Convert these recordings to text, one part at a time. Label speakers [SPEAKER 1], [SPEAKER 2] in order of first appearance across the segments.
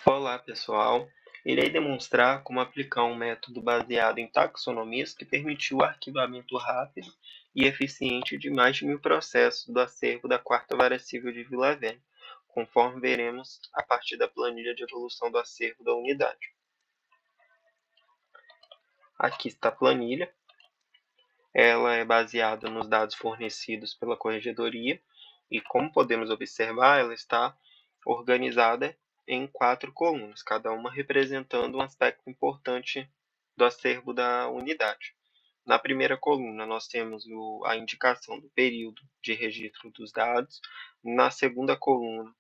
[SPEAKER 1] Olá, pessoal. Irei demonstrar como aplicar um método baseado em taxonomias que permitiu o arquivamento rápido e eficiente de mais de 1.000 processos do acervo da Quarta Vara Civil de Vila Velha, conforme veremos a partir da planilha de evolução do acervo da unidade. Aqui está a planilha. Ela é baseada nos dados fornecidos pela Corregedoria e, como podemos observar, ela está organizada em 4 colunas, cada uma representando um aspecto importante do acervo da unidade. Na primeira coluna, nós temos a indicação do período de registro dos dados. Na segunda coluna,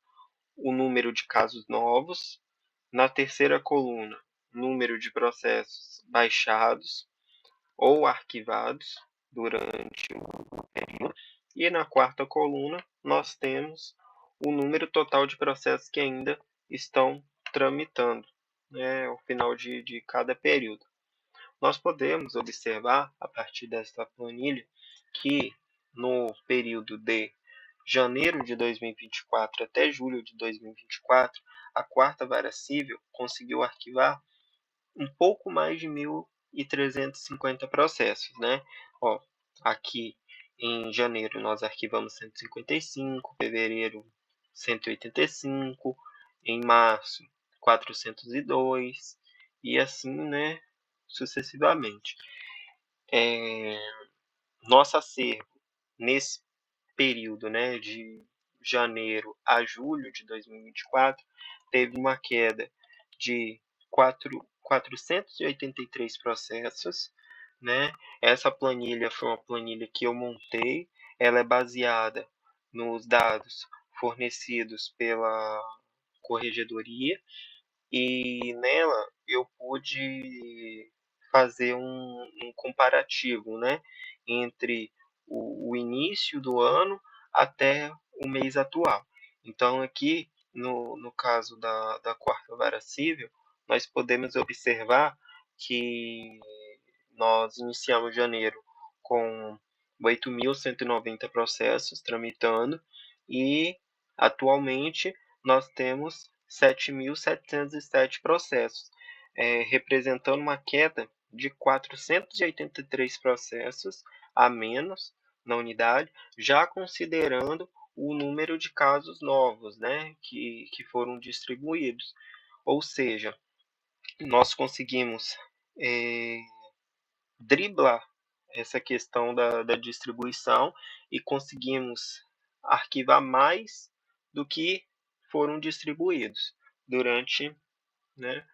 [SPEAKER 1] o número de casos novos. Na terceira coluna, número de processos baixados ou arquivados durante o período. E na quarta coluna, nós temos o número total de processos que ainda estão tramitando, ao final de cada período. Nós podemos observar, a partir desta planilha, que no período de janeiro de 2024 até julho de 2024, a Quarta Vara Civil conseguiu arquivar um pouco mais de 1.350 processos, né? Aqui em janeiro nós arquivamos 155, fevereiro 185, em março 402 e assim, né, sucessivamente. Nosso acervo nesse período, né, de janeiro a julho de 2024 teve uma queda de 483 processos, né? Essa planilha foi uma planilha que eu montei, ela é baseada nos dados fornecidos pela Corregedoria e nela eu pude fazer um comparativo, né, entre o início do ano até o mês atual. Então, aqui, no caso da Quarta Vara Civil, nós podemos observar que nós iniciamos janeiro com 8.190 processos tramitando e, atualmente, nós temos 7.707 processos, representando uma queda de 483 processos a menos na unidade, já considerando o número de casos novos, né, que foram distribuídos. Ou seja, nós conseguimos driblar essa questão da distribuição e conseguimos arquivar mais do que foram distribuídos durante, né,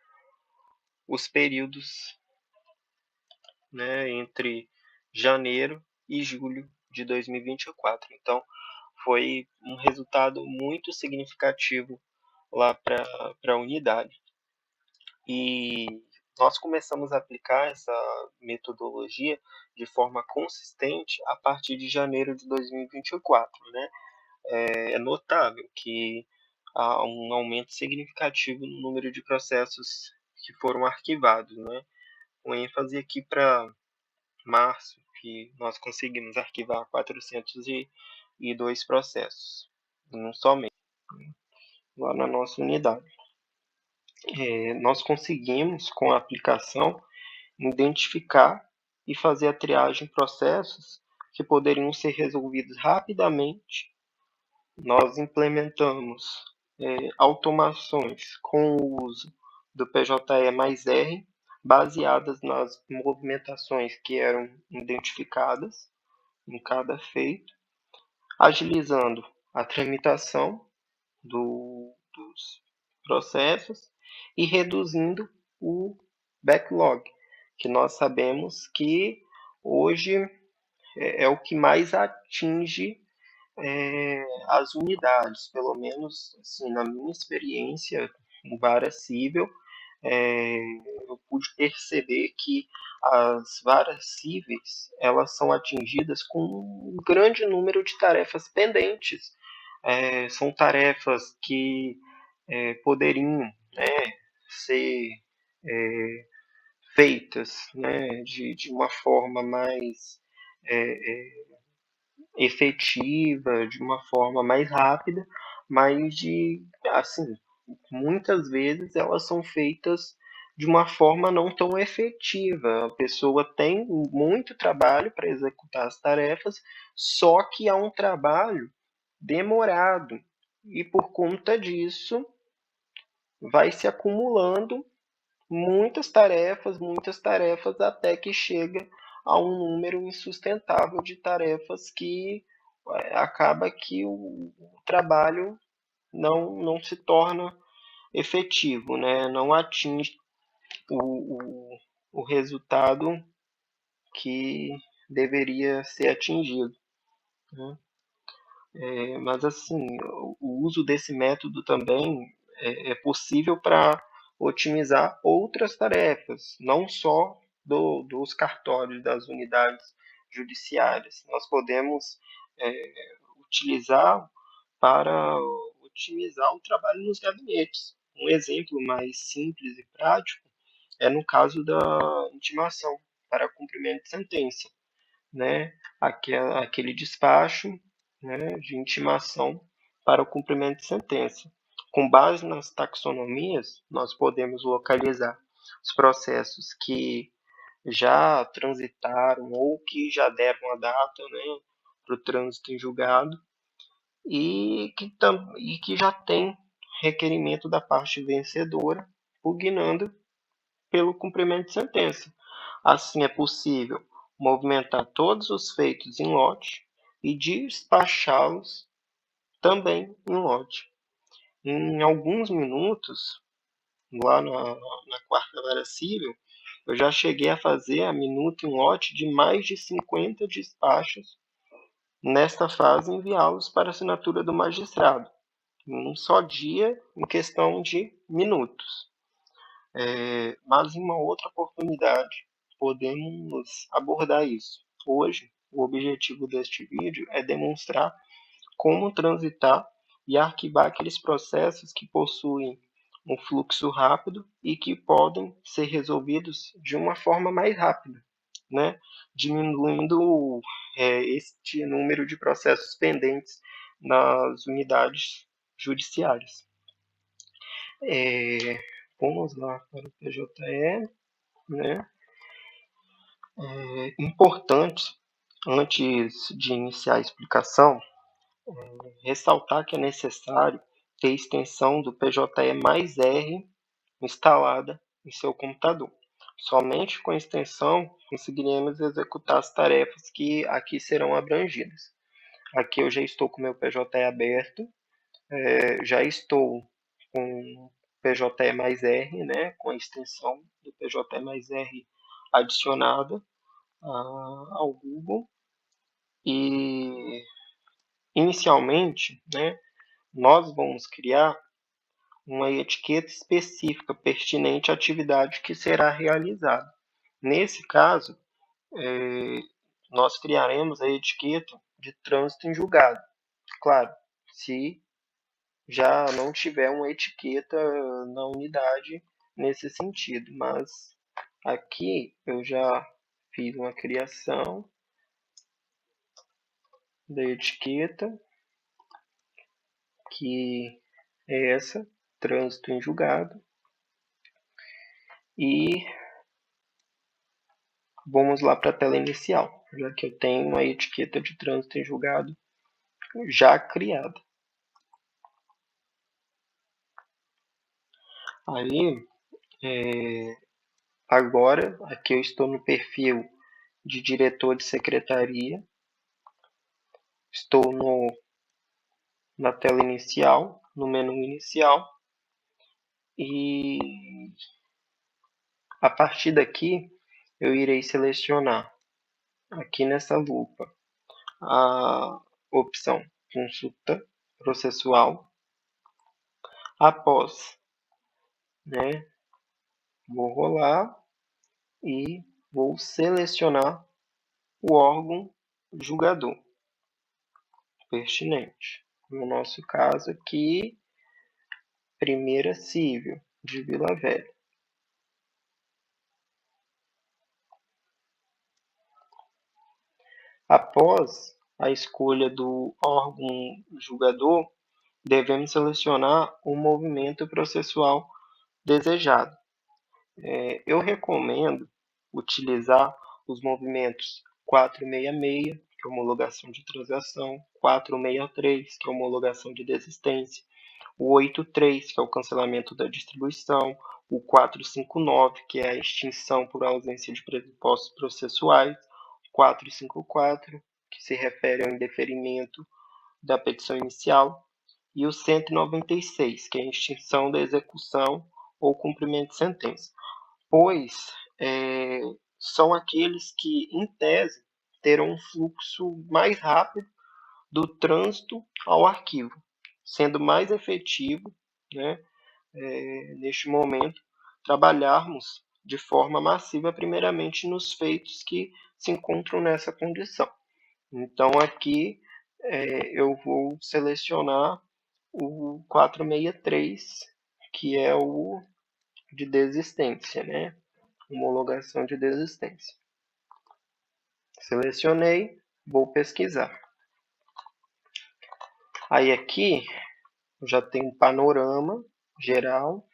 [SPEAKER 1] os períodos, né, entre janeiro e julho de 2024. Então, foi um resultado muito significativo lá para a unidade. E nós começamos a aplicar essa metodologia de forma consistente a partir de janeiro de 2024, né? É notável que há um aumento significativo no número de processos que foram arquivados, né? Com ênfase aqui para março, que nós conseguimos arquivar 402 processos, num só mês, lá na nossa unidade. Nós conseguimos, com a aplicação, identificar e fazer a triagem de processos que poderiam ser resolvidos rapidamente. Nós implementamos automações com o uso do PJE mais R, baseadas nas movimentações que eram identificadas em cada feito, agilizando a tramitação dos processos e reduzindo o backlog, que nós sabemos que hoje é o que mais atinge as unidades, pelo menos assim, na minha experiência em vara civil, eu pude perceber que as varas cíveis elas são atingidas com um grande número de tarefas pendentes. São tarefas que poderiam, né, ser feitas, né, de uma forma mais efetiva, de uma forma mais rápida, mas assim, muitas vezes elas são feitas de uma forma não tão efetiva. A pessoa tem muito trabalho para executar as tarefas, só que é um trabalho demorado. E por conta disso, vai se acumulando muitas tarefas, até que chega a um número insustentável de tarefas que acaba que o trabalho não se torna efetivo, né? Não atinge o resultado que deveria ser atingido, né? Mas assim, o uso desse método também é possível para otimizar outras tarefas, não só dos cartórios, das unidades judiciárias. Nós podemos é, utilizar para otimizar o trabalho nos gabinetes. Um exemplo mais simples e prático é no caso da intimação para cumprimento de sentença, né? Aquele despacho, né, de intimação para o cumprimento de sentença. Com base nas taxonomias, nós podemos localizar os processos que já transitaram ou que já deram a data, né, para o trânsito em julgado e que já tem requerimento da parte vencedora, pugnando pelo cumprimento de sentença. Assim, é possível movimentar todos os feitos em lote e despachá-los também em lote. Em alguns minutos, lá na quarta vara civil, eu já cheguei a fazer a minuta em lote de mais de 50 despachos. Nesta fase, enviá-los para assinatura do magistrado, em um só dia, em questão de minutos. Mas em uma outra oportunidade podemos abordar isso. Hoje, o objetivo deste vídeo é demonstrar como transitar e arquivar aqueles processos que possuem um fluxo rápido e que podem ser resolvidos de uma forma mais rápida, né? Diminuindo este número de processos pendentes nas unidades judiciárias. Vamos lá para o PJE, né? Importante, antes de iniciar a explicação, ressaltar que é necessário ter extensão do PJE mais R instalada em seu computador. Somente com a extensão conseguiremos executar as tarefas que aqui serão abrangidas. Aqui eu já estou com o meu PJE aberto, já estou com PJE mais R, né, com a extensão do PJE mais R adicionada ao Google. E inicialmente, né, nós vamos criar uma etiqueta específica pertinente à atividade que será realizada. Nesse caso, nós criaremos a etiqueta de trânsito em julgado. Claro, se já não tiver uma etiqueta na unidade nesse sentido, mas aqui eu já fiz uma criação da etiqueta, que é essa, trânsito em julgado, e vamos lá para a tela inicial, já que eu tenho uma etiqueta de trânsito em julgado já criada. Aí, agora, aqui eu estou no perfil de diretor de secretaria, estou na tela inicial, no menu inicial, e a partir daqui eu irei selecionar aqui nessa lupa a opção consulta processual. Após, né, vou rolar e vou selecionar o órgão julgador pertinente. No nosso caso aqui, Primeira Civil de Vila Velha. Após a escolha do órgão julgador, devemos selecionar o movimento processual desejado. Eu recomendo utilizar os movimentos 466, que é homologação de transação, 463, que é homologação de desistência, o 83, que é o cancelamento da distribuição, o 459, que é a extinção por ausência de pressupostos processuais, 454, que se refere ao indeferimento da petição inicial, e o 196, que é a extinção da execução ou cumprimento de sentença, pois são aqueles que, em tese, terão um fluxo mais rápido do trânsito ao arquivo, sendo mais efetivo, né, neste momento, trabalharmos de forma massiva, primeiramente nos feitos que se encontram nessa condição. Então, aqui eu vou selecionar o 463, que é o de desistência, né? Homologação de desistência. Selecionei, vou pesquisar. Aí aqui já tem um panorama geral,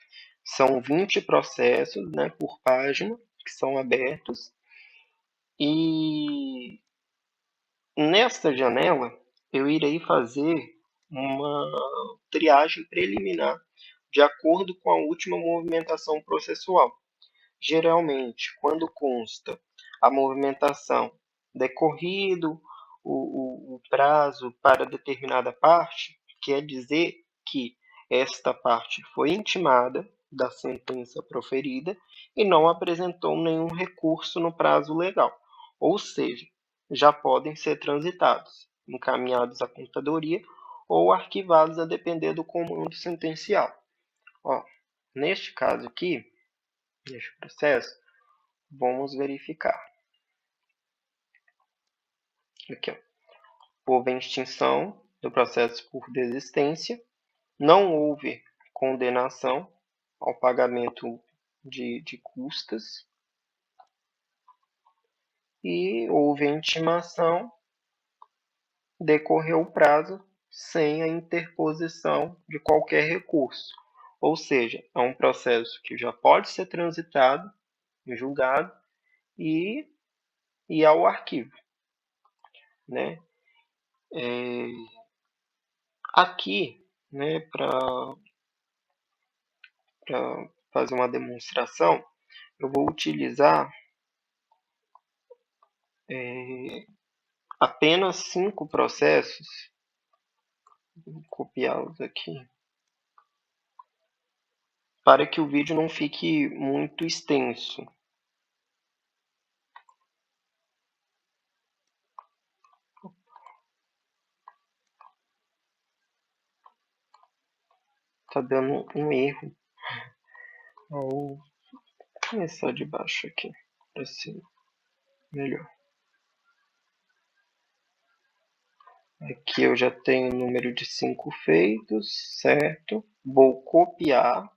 [SPEAKER 1] são 20 processos, né, por página que são abertos, e nesta janela eu irei fazer uma triagem preliminar de acordo com a última movimentação processual. Geralmente, quando consta a movimentação decorrido o prazo para determinada parte, quer dizer que esta parte foi intimada da sentença proferida e não apresentou nenhum recurso no prazo legal, ou seja, já podem ser transitados, encaminhados à contadoria ou arquivados a depender do comando sentencial. Ó, neste caso aqui, neste processo, vamos verificar. Aqui, ó. Houve a extinção do processo por desistência, não houve condenação ao pagamento de custas e houve a intimação, decorreu o prazo sem a interposição de qualquer recurso. Ou seja, é um processo que já pode ser transitado em julgado e ao arquivo, né? Aqui, né, para fazer uma demonstração, eu vou utilizar apenas 5 processos, vou copiá-los aqui, para que o vídeo não fique muito extenso. Tá dando um erro. Vou começar de baixo aqui, para ser melhor. Aqui eu já tenho o número de 5 feitos, certo? Vou copiar,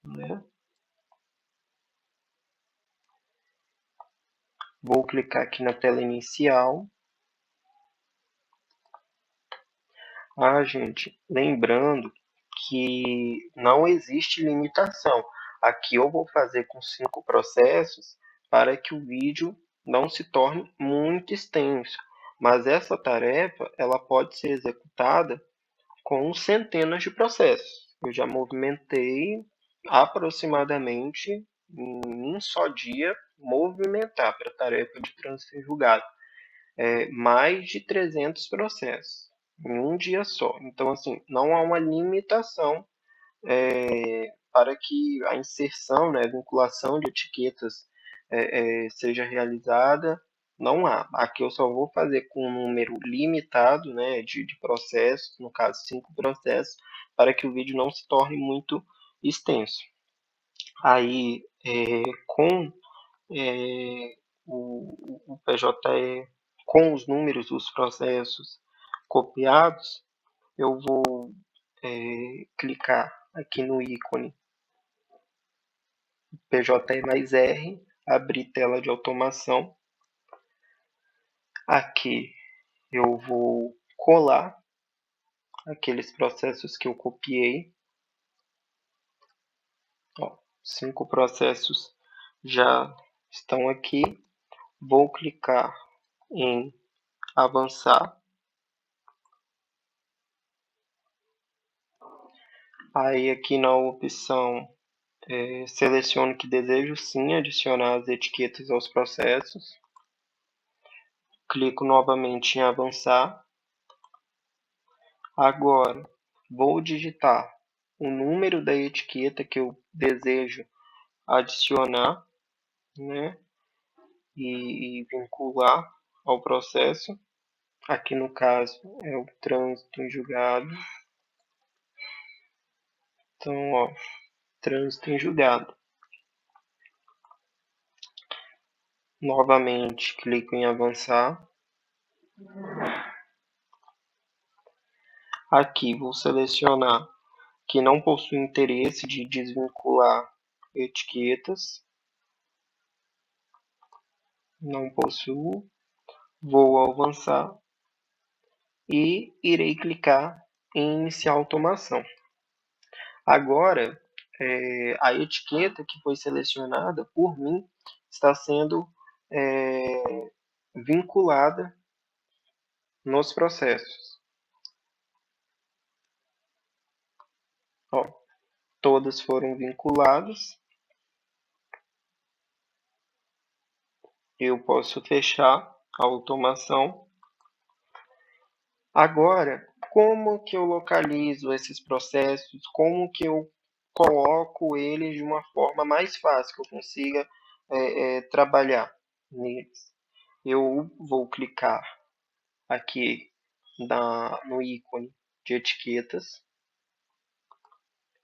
[SPEAKER 1] né? Vou clicar aqui na tela inicial. Gente, lembrando que não existe limitação. Aqui eu vou fazer com 5 processos para que o vídeo não se torne muito extenso. Mas essa tarefa ela pode ser executada com centenas de processos. Eu já movimentei aproximadamente em um só dia movimentar para a tarefa de trânsito em julgado mais de 300 processos em um dia só. Então, assim, não há uma limitação para que a inserção, né, a vinculação de etiquetas seja realizada. Não há. Aqui eu só vou fazer com um número limitado, né, de processos, no caso 5 processos, para que o vídeo não se torne muito extenso. Aí, com o PJE, com os números dos processos copiados, eu vou clicar aqui no ícone PJE mais R, abrir tela de automação. Aqui eu vou colar aqueles processos que eu copiei. Ó, 5 processos já estão aqui. Vou clicar em avançar. Aí aqui na opção seleciono que desejo sim adicionar as etiquetas aos processos. Clico novamente em avançar. Agora vou digitar o número da etiqueta que eu desejo adicionar, né, e vincular ao processo. Aqui no caso é o trânsito em julgado. Então, ó, trânsito em julgado. Novamente clico em avançar. Aqui vou selecionar que não possui interesse de desvincular etiquetas. Não possuo. Vou avançar e irei clicar em iniciar automação. Agora, a etiqueta que foi selecionada por mim está sendo vinculada nos processos. Ó, todas foram vinculadas. Eu posso fechar a automação. Agora, como que eu localizo esses processos? Como que eu coloco eles de uma forma mais fácil, que eu consiga trabalhar neles? Eu vou clicar aqui no ícone de etiquetas.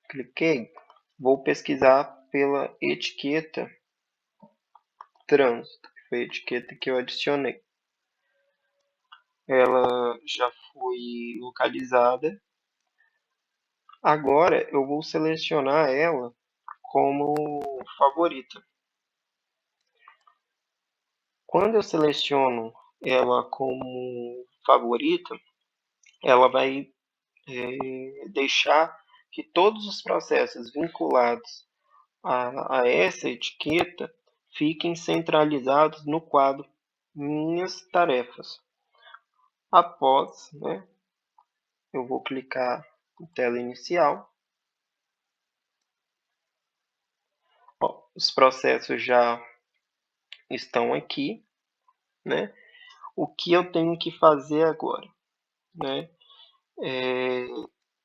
[SPEAKER 1] Cliquei. Vou pesquisar pela etiqueta trânsito, que foi a etiqueta que eu adicionei. Ela já foi localizada. Agora eu vou selecionar ela como favorita. Quando eu seleciono ela como favorita, ela vai deixar que todos os processos vinculados a essa etiqueta fiquem centralizados no quadro Minhas Tarefas. Após, né, eu vou clicar em tela inicial. Ó, os processos já estão aqui, né? O que eu tenho que fazer agora, né?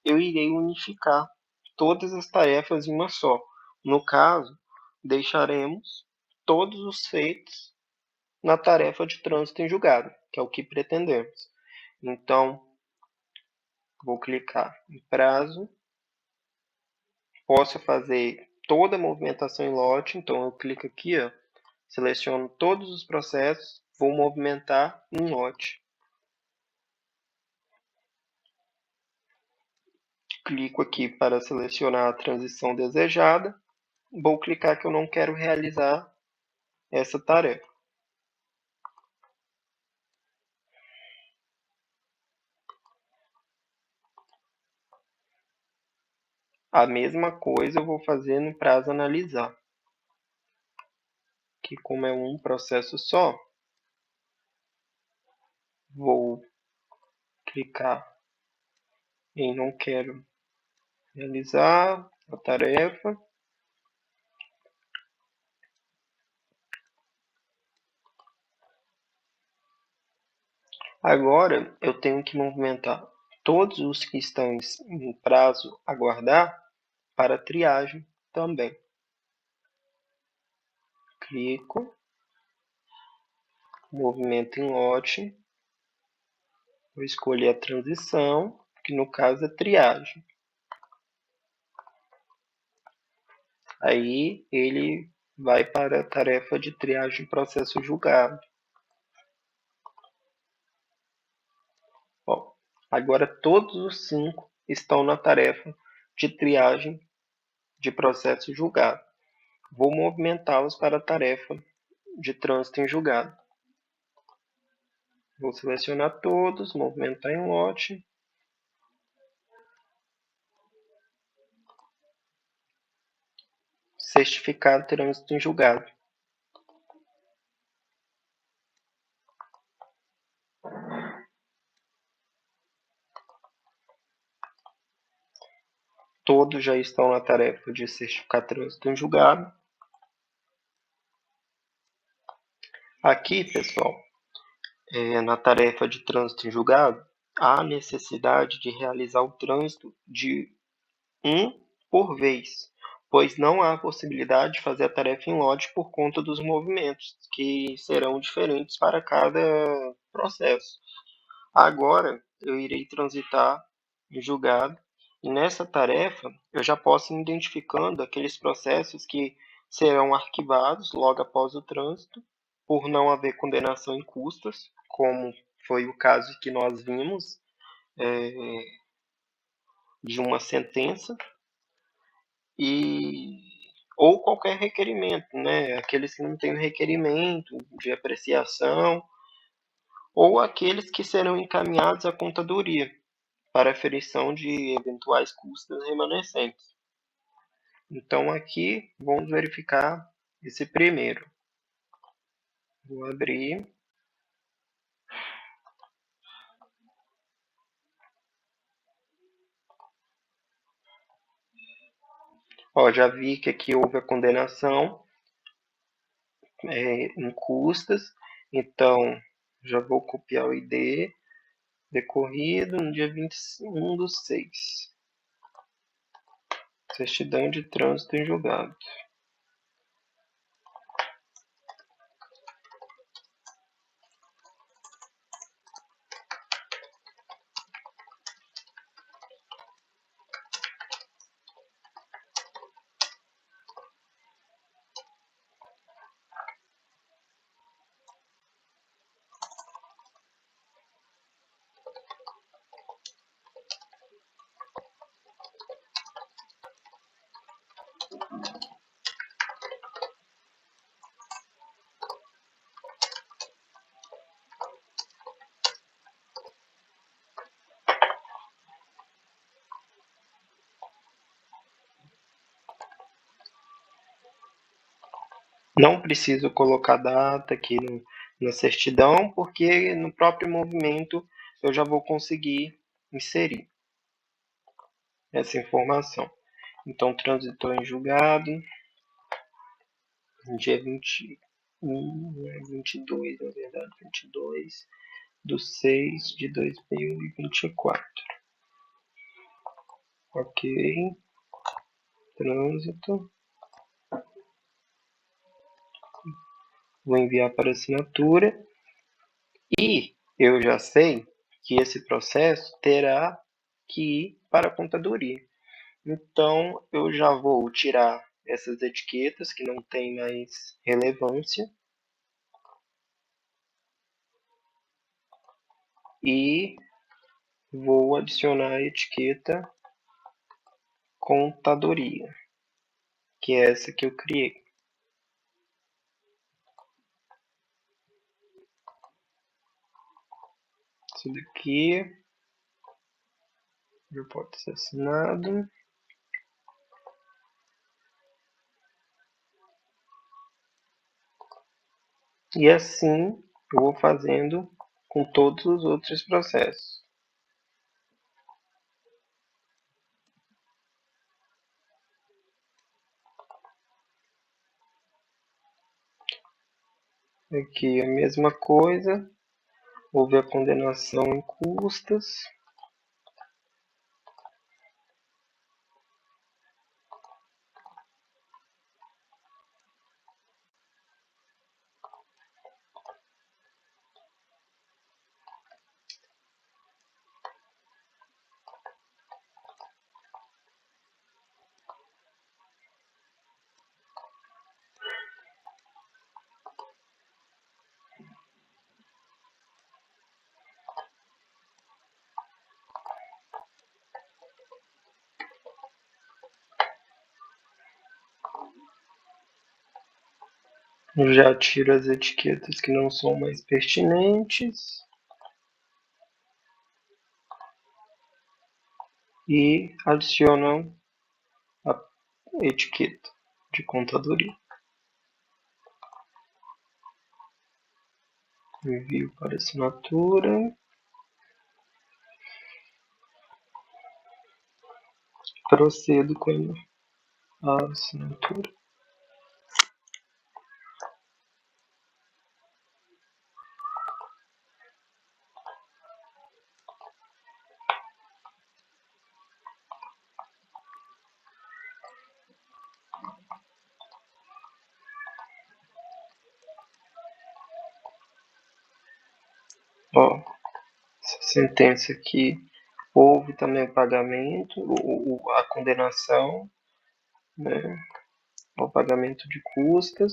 [SPEAKER 1] Eu irei unificar todas as tarefas em uma só. No caso, deixaremos todos os feitos na tarefa de trânsito em julgado, que é o que pretendemos. Então, vou clicar em prazo. Posso fazer toda a movimentação em lote, então eu clico aqui, ó, seleciono todos os processos, vou movimentar em lote. Clico aqui para selecionar a transição desejada. Vou clicar que eu não quero realizar essa tarefa. A mesma coisa eu vou fazer no prazo analisar, que como é um processo só, vou clicar em não quero realizar a tarefa. Agora eu tenho que movimentar todos os que estão em prazo aguardar para triagem também. Clico, movimento em lote, vou escolher a transição, que no caso é triagem. Aí ele vai para a tarefa de triagem processo julgado. Ó, agora todos os 5 estão na tarefa de triagem de processo julgado. Vou movimentá-los para a tarefa de trânsito em julgado. Vou selecionar todos, movimentar em lote. certificado trânsito em julgado. Todos já estão na tarefa de certificar trânsito em julgado. Aqui, pessoal, na tarefa de trânsito em julgado, há necessidade de realizar o trânsito de um por vez, pois não há possibilidade de fazer a tarefa em lote por conta dos movimentos, que serão diferentes para cada processo. Agora, eu irei transitar em julgado, e nessa tarefa eu já posso ir identificando aqueles processos que serão arquivados logo após o trânsito, por não haver condenação em custas, como foi o caso que nós vimos de uma sentença, e ou qualquer requerimento, né? Aqueles que não têm requerimento de apreciação, ou aqueles que serão encaminhados à contadoria para aferição de eventuais custos remanescentes. Então aqui vamos verificar esse primeiro. Vou abrir. Ó, já vi que aqui houve a condenação em custas, então já vou copiar o ID decorrido no dia 21/6. Certidão de trânsito em julgado. Não preciso colocar data aqui na certidão, porque no próprio movimento eu já vou conseguir inserir essa informação. Então, transitou em julgado, dia 22, na verdade, 22/6/2024. Ok, trânsito. Vou enviar para assinatura. E eu já sei que esse processo terá que ir para a contadoria. Então, eu já vou tirar essas etiquetas que não têm mais relevância e vou adicionar a etiqueta contadoria, que é essa que eu criei. Isso daqui já pode ser assinado. E assim eu vou fazendo com todos os outros processos. Aqui a mesma coisa, houve a condenação em custas. Eu já tiro as etiquetas que não são mais pertinentes e adiciono a etiqueta de contadoria. Envio para assinatura. Procedo com a assinatura. Ó, essa sentença aqui, houve também o pagamento, a condenação, né, ao pagamento de custas.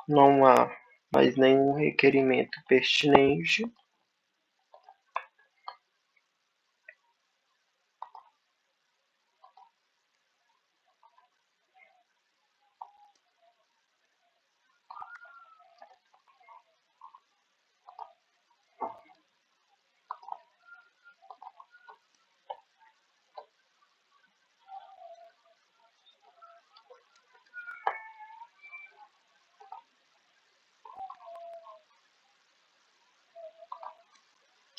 [SPEAKER 1] Não há mais nenhum requerimento pertinente.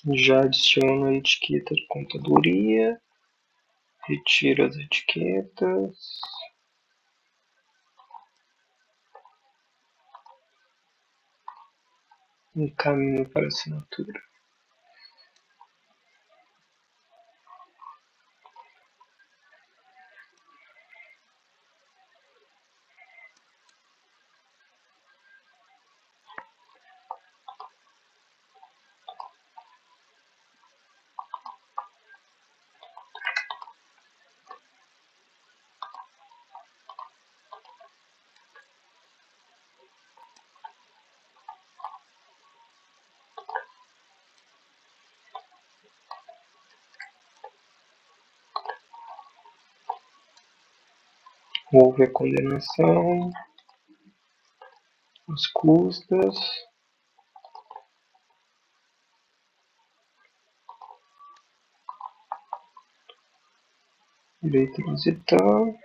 [SPEAKER 1] Já adiciono a etiqueta de contadoria, retiro as etiquetas, encaminho para assinatura. Houve a condenação, as custas, direito a visitar,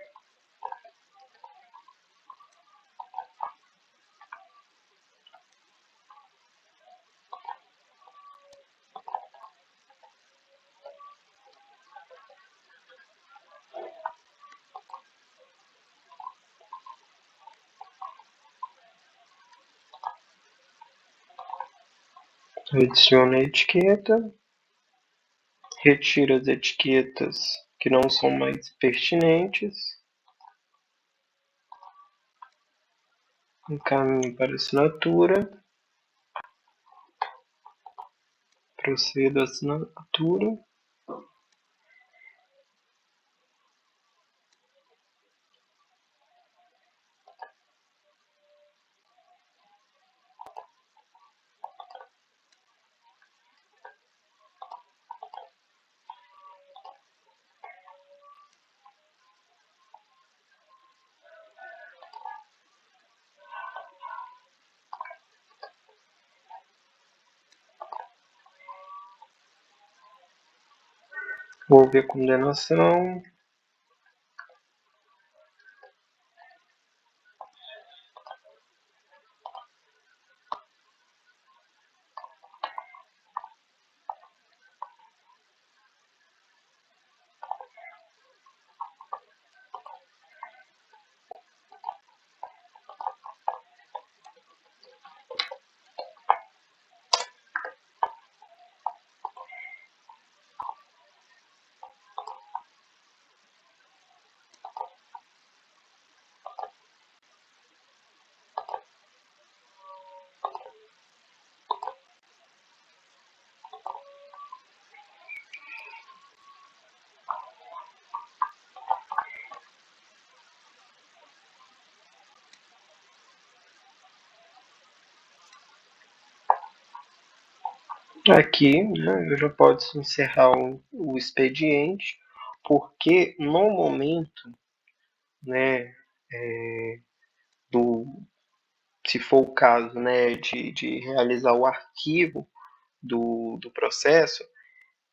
[SPEAKER 1] adiciona a etiqueta, retira as etiquetas que não são mais pertinentes, encaminho para assinatura, procedo à assinatura. Houve a condenação, aqui, né, já pode-se encerrar o expediente, porque no momento, né, se for o caso, né, de realizar o arquivo do processo,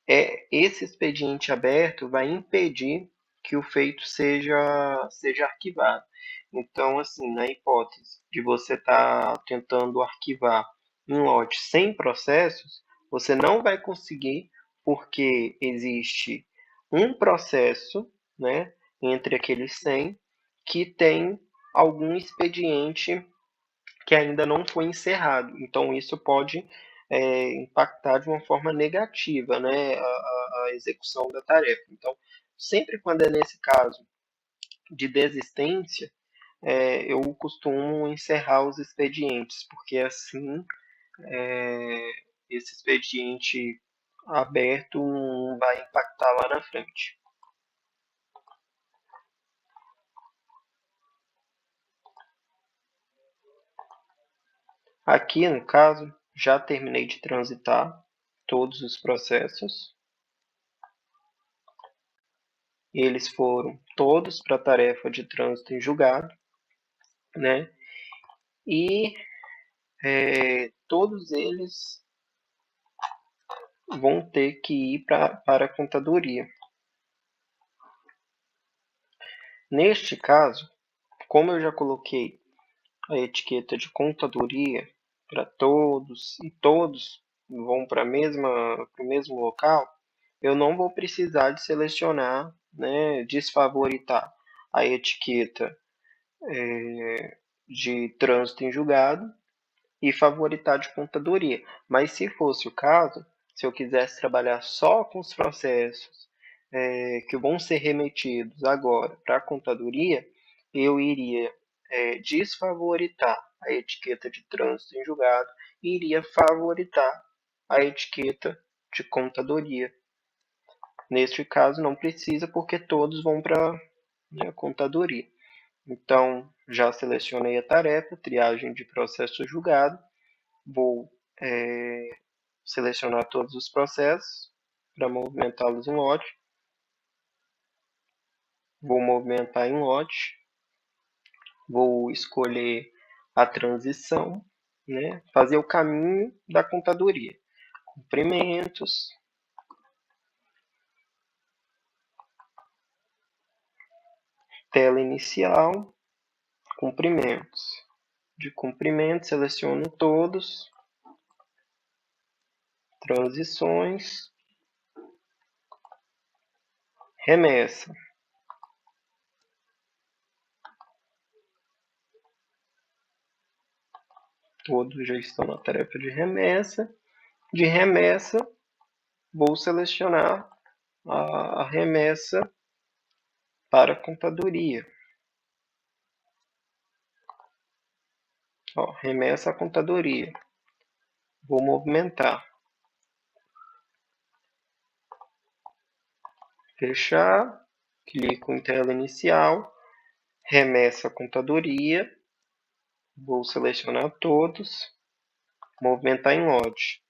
[SPEAKER 1] esse expediente aberto vai impedir que o feito seja arquivado. Então, assim, na hipótese de você estar tentando arquivar um lote sem processos, você não vai conseguir, porque existe um processo, né, entre aqueles 100 que tem algum expediente que ainda não foi encerrado. Então, isso pode impactar de uma forma negativa, né, a execução da tarefa. Então, sempre quando é nesse caso de desistência, eu costumo encerrar os expedientes, porque assim esse expediente aberto não vai impactar lá na frente. Aqui, no caso, já terminei de transitar todos os processos. Eles foram todos para a tarefa de trânsito em julgado, né? E todos eles vão ter que ir para a contadoria. Neste caso, como eu já coloquei a etiqueta de contadoria para todos e todos vão para o mesmo local, eu não vou precisar de selecionar, né, desfavoritar a etiqueta de trânsito em julgado e favoritar de contadoria. Mas se fosse o caso, se eu quisesse trabalhar só com os processos que vão ser remetidos agora para a contadoria, eu iria desfavoritar a etiqueta de trânsito em julgado e iria favoritar a etiqueta de contadoria. Neste caso, não precisa, porque todos vão para a contadoria. Então, já selecionei a tarefa, triagem de processo julgado, vou selecionar todos os processos para movimentá-los em lote, vou movimentar em lote, vou escolher a transição, né? Fazer o caminho da contadoria. Cumprimentos, tela inicial, cumprimentos. De cumprimentos, seleciono todos, transições, remessa. Todos já estão na tarefa de remessa. De remessa, vou selecionar a remessa para a contadoria. Ó, remessa a contadoria. Vou movimentar. Fechar. Clico em tela inicial. Remessa a contadoria. Vou selecionar todos. Movimentar em lote.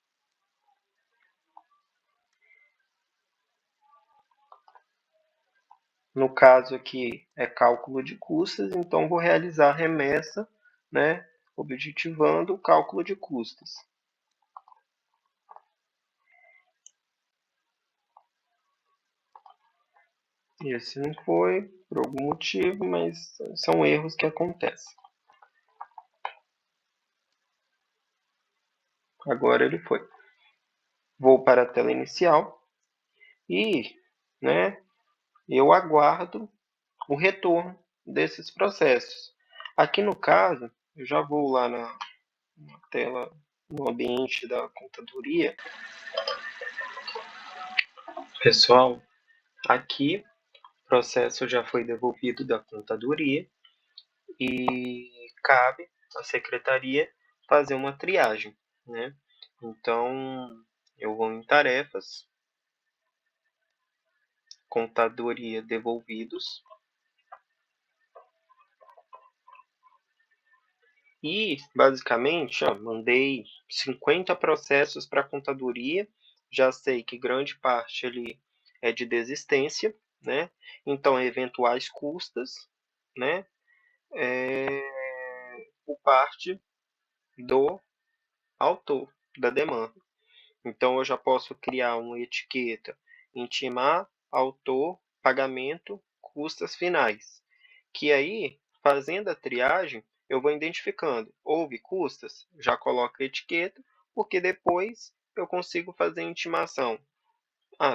[SPEAKER 1] No caso aqui é cálculo de custas, então vou realizar a remessa, né, objetivando o cálculo de custas. Esse não foi, por algum motivo, mas são erros que acontecem. Agora ele foi. Vou para a tela inicial e, né, eu aguardo o retorno desses processos. Aqui no caso, eu já vou lá na tela, no ambiente da contadoria. Pessoal, aqui o processo já foi devolvido da contadoria e cabe à secretaria fazer uma triagem, né? Então, eu vou em tarefas, contadoria devolvidos, e basicamente mandei 50 processos para a contadoria, já sei que grande parte ali é de desistência, né? Então, eventuais custas, né? Por parte do autor da demanda. Então, eu já posso criar uma etiqueta, intimar autor, pagamento custas finais, que aí, fazendo a triagem, eu vou identificando, houve custas, já coloco a etiqueta, porque depois eu consigo fazer a intimação.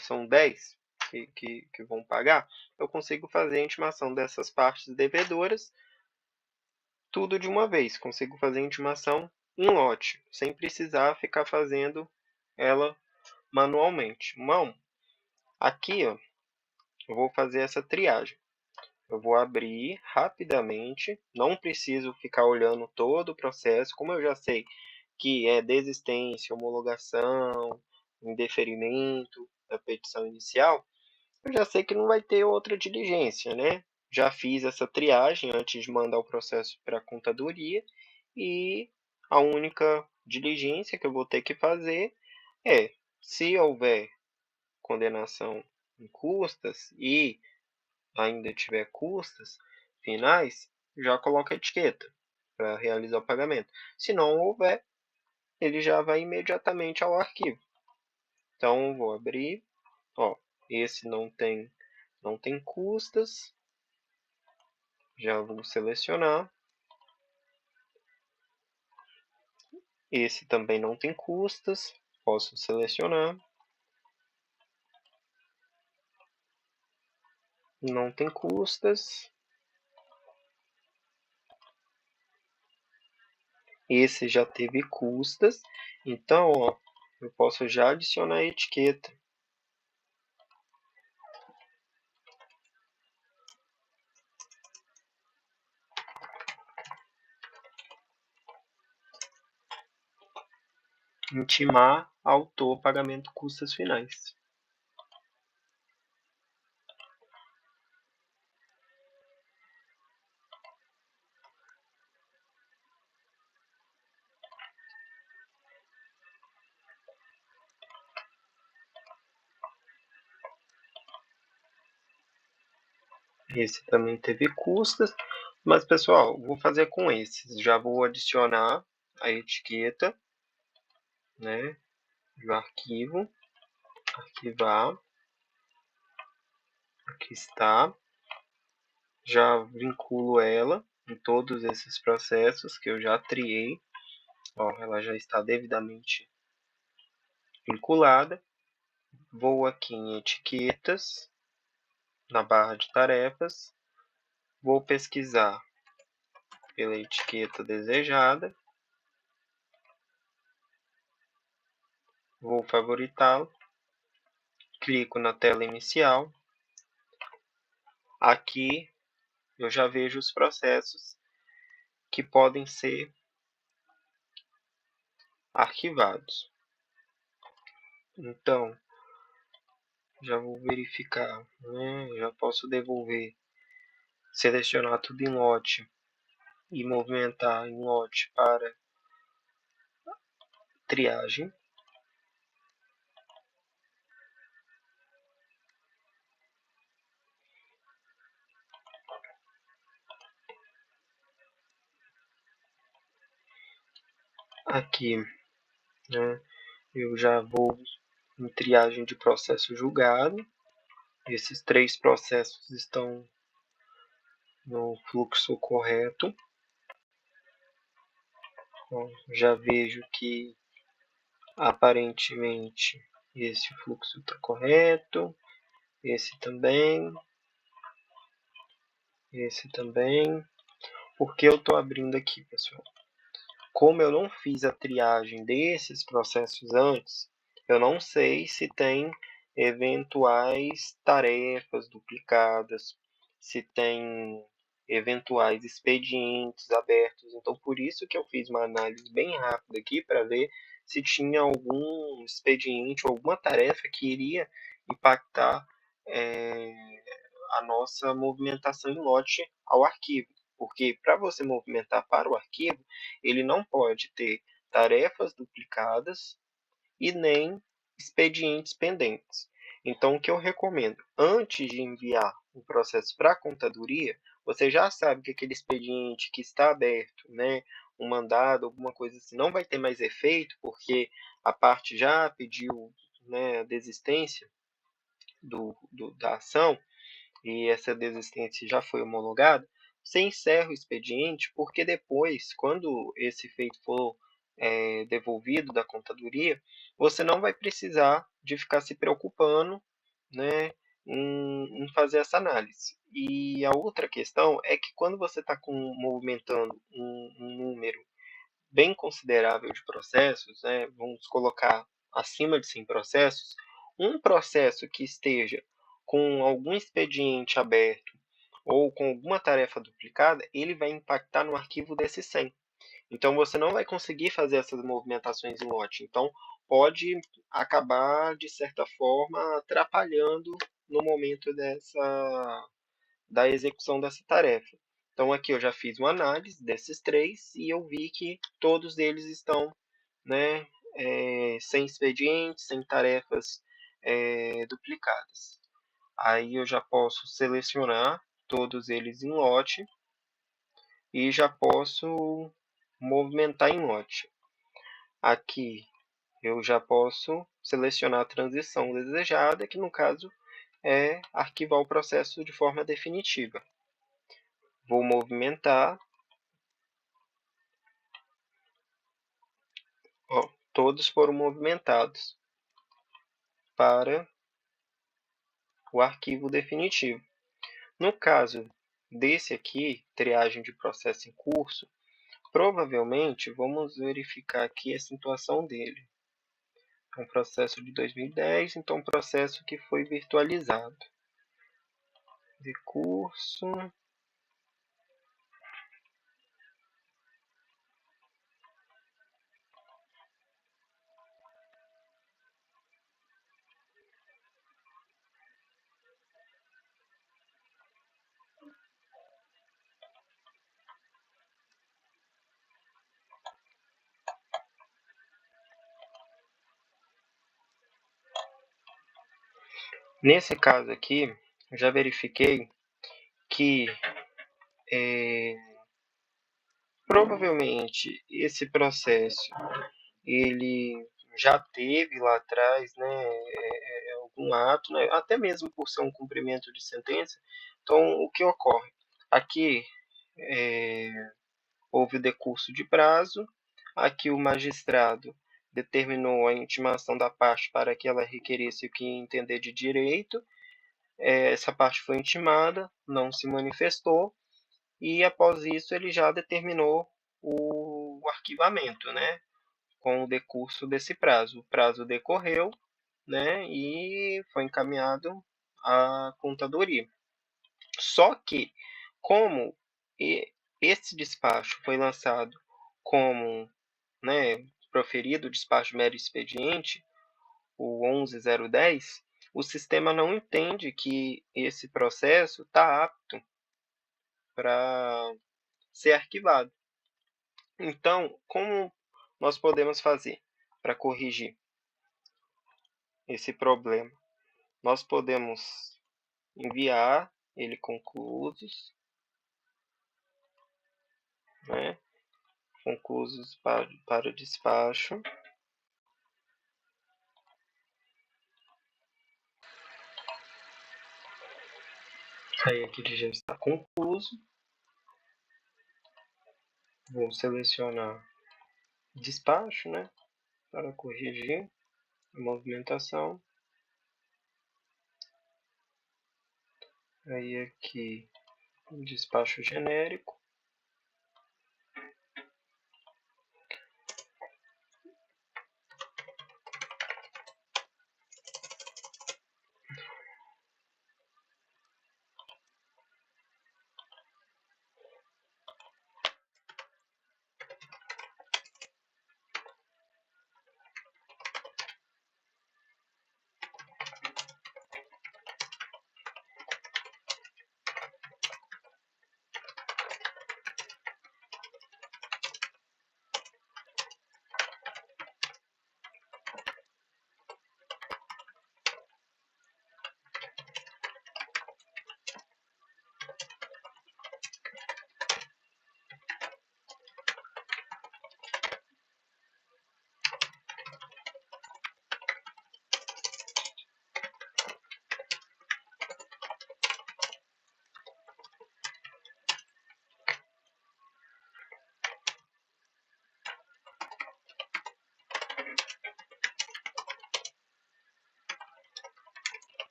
[SPEAKER 1] São 10 que vão pagar, eu consigo fazer a intimação dessas partes devedoras, tudo de uma vez, consigo fazer a intimação em lote, sem precisar ficar fazendo ela manualmente. Bom, aqui ó, eu vou fazer essa triagem. Eu vou abrir rapidamente, não preciso ficar olhando todo o processo, como eu já sei que é desistência, homologação, indeferimento da petição inicial, eu já sei que não vai ter outra diligência, né? Já fiz essa triagem antes de mandar o processo para a contadoria e a única diligência que eu vou ter que fazer é, se houver condenação em custas e ainda tiver custas finais, já coloca a etiqueta para realizar o pagamento. Se não houver, ele já vai imediatamente ao arquivo. Então, vou abrir, ó, esse não tem custas, já vou selecionar. Esse também não tem custas, posso selecionar. Não tem custas. Esse já teve custas, então, ó, eu posso já adicionar a etiqueta. Intimar autor pagamento custas finais. Esse também teve custas, mas pessoal, vou fazer com esses. Já vou adicionar a etiqueta, né, do arquivo, arquivar, aqui está. Já vinculo ela em todos esses processos que eu já triei. Ó, ela já está devidamente vinculada. Vou aqui em etiquetas, na barra de tarefas, vou pesquisar pela etiqueta desejada, vou favoritá-lo, clico na tela inicial. Aqui eu já vejo os processos que podem ser arquivados. Então, já vou verificar, né? Já posso devolver, selecionar tudo em lote e movimentar em lote para triagem. Aqui, né, eu já vou em triagem de processo julgado. Esses 3 processos estão no fluxo correto. Bom, já vejo que aparentemente esse fluxo está correto, esse também, esse também. Por que eu estou abrindo aqui, pessoal? Como eu não fiz a triagem desses processos antes, eu não sei se tem eventuais tarefas duplicadas, se tem eventuais expedientes abertos. Então, por isso que eu fiz uma análise bem rápida aqui para ver se tinha algum expediente ou alguma tarefa que iria impactar a nossa movimentação em lote ao arquivo. Porque para você movimentar para o arquivo, ele não pode ter tarefas duplicadas e nem expedientes pendentes. Então, o que eu recomendo, antes de enviar o processo para a contadoria, você já sabe que aquele expediente que está aberto, né, um mandado, alguma coisa assim, não vai ter mais efeito, porque a parte já pediu, né, a desistência da ação. e essa desistência já foi homologada, você encerra o expediente, porque depois, quando esse feito for devolvido da contadoria, você não vai precisar de ficar se preocupando, né, em fazer essa análise. E a outra questão é que quando você está movimentando um número bem considerável de processos, né, vamos colocar acima de 100 processos, um processo que esteja com algum expediente aberto ou com alguma tarefa duplicada, ele vai impactar no arquivo desses 100. Então, você não vai conseguir fazer essas movimentações em lote. Então, pode acabar, de certa forma, atrapalhando no momento da execução dessa tarefa. Então, aqui eu já fiz uma análise desses três e eu vi que todos eles estão, né, sem expedientes, sem tarefas duplicadas. Aí eu já posso selecionar todos eles em lote e já posso movimentar em lote. Aqui eu já posso selecionar a transição desejada, que no caso é arquivar o processo de forma definitiva. Vou movimentar. Ó, todos foram movimentados para o arquivo definitivo. No caso desse aqui, triagem de processo em curso, provavelmente vamos verificar aqui a situação dele. É um processo de 2010, então um processo que foi virtualizado. Recurso. Nesse caso aqui, já verifiquei que provavelmente esse processo ele já teve lá atrás, né, algum ato, né, até mesmo por ser um cumprimento de sentença. Então, o que ocorre? Aqui houve o decurso de prazo, aqui o magistrado determinou a intimação da parte para que ela requeresse o que entender de direito. Essa parte foi intimada, não se manifestou, e após isso ele já determinou o arquivamento, né, com o decurso desse prazo. O prazo decorreu, né, e foi encaminhado à contadoria. Só que, como esse despacho foi lançado como, né, proferido o despacho mero expediente, o 11010, o sistema não entende que esse processo está apto para ser arquivado. Então, como nós podemos fazer para corrigir esse problema? Nós podemos enviar ele conclusos, né? Conclusos para despacho. Aí aqui ele já está concluso. Vou selecionar despacho, né? Para corrigir a movimentação. Aí aqui despacho genérico.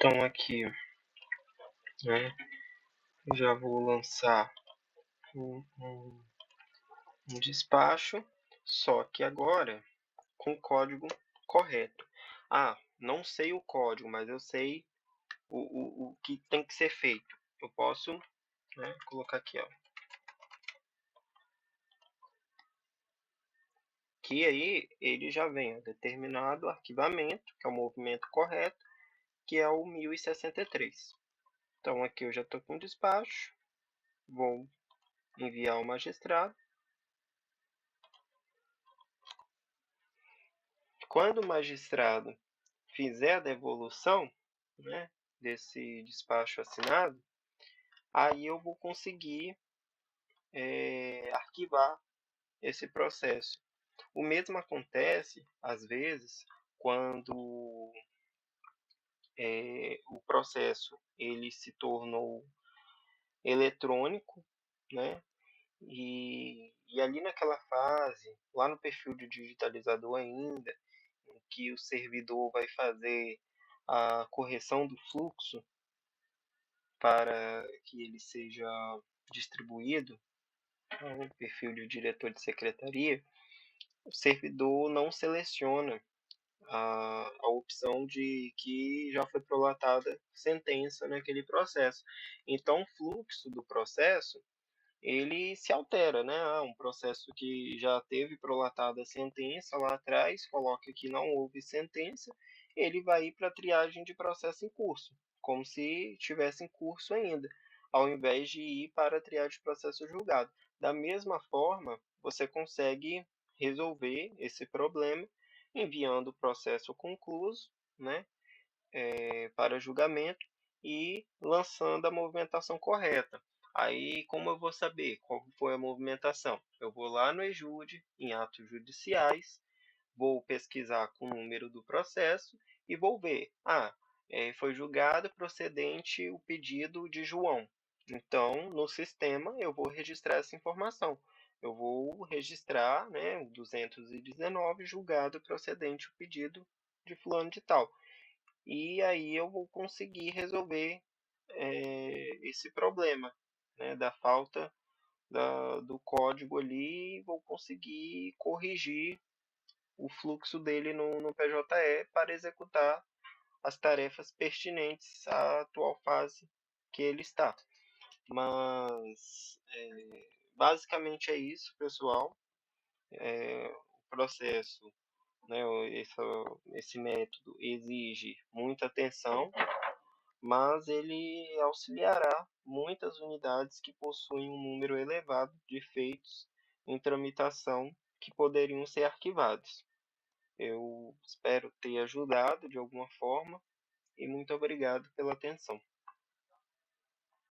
[SPEAKER 1] Então aqui, né, já vou lançar um despacho, só que agora com o código correto. Ah, não sei o código, mas eu sei o que tem que ser feito. Eu posso, né, colocar aqui, ó. Que aí ele já vem determinado arquivamento, que é o movimento correto, que é o 1063. Então aqui eu já estou com o despacho, vou enviar ao magistrado. Quando o magistrado fizer a devolução, né, desse despacho assinado, aí eu vou conseguir arquivar esse processo. O mesmo acontece, às vezes, quando o processo ele se tornou eletrônico, né? E ali naquela fase, lá no perfil de digitalizador ainda, em que o servidor vai fazer a correção do fluxo para que ele seja distribuído no perfil de diretor de secretaria, o servidor não seleciona a opção de que já foi prolatada sentença naquele processo. Então, o fluxo do processo ele se altera, né? Um processo que já teve prolatada a sentença lá atrás, coloca que não houve sentença, ele vai ir para a triagem de processo em curso, como se estivesse em curso ainda, ao invés de ir para a triagem de processo julgado. Da mesma forma, você consegue resolver esse problema enviando o processo concluso, né? Para julgamento e lançando a movimentação correta. Aí, como eu vou saber qual foi a movimentação? Eu vou lá no EJUD, em atos judiciais, vou pesquisar com o número do processo e vou ver. Foi julgado procedente o pedido de João. Então, no sistema, eu vou registrar essa informação. Eu vou registrar, né, 219, julgado procedente o pedido de fulano de tal. E aí eu vou conseguir resolver esse problema, né, da falta do código ali e vou conseguir corrigir o fluxo dele no PJE para executar as tarefas pertinentes à atual fase que ele está. Mas basicamente é isso, pessoal. O processo, né, esse método exige muita atenção, mas ele auxiliará muitas unidades que possuem um número elevado de feitos em tramitação que poderiam ser arquivados. Eu espero ter ajudado de alguma forma e muito obrigado pela atenção.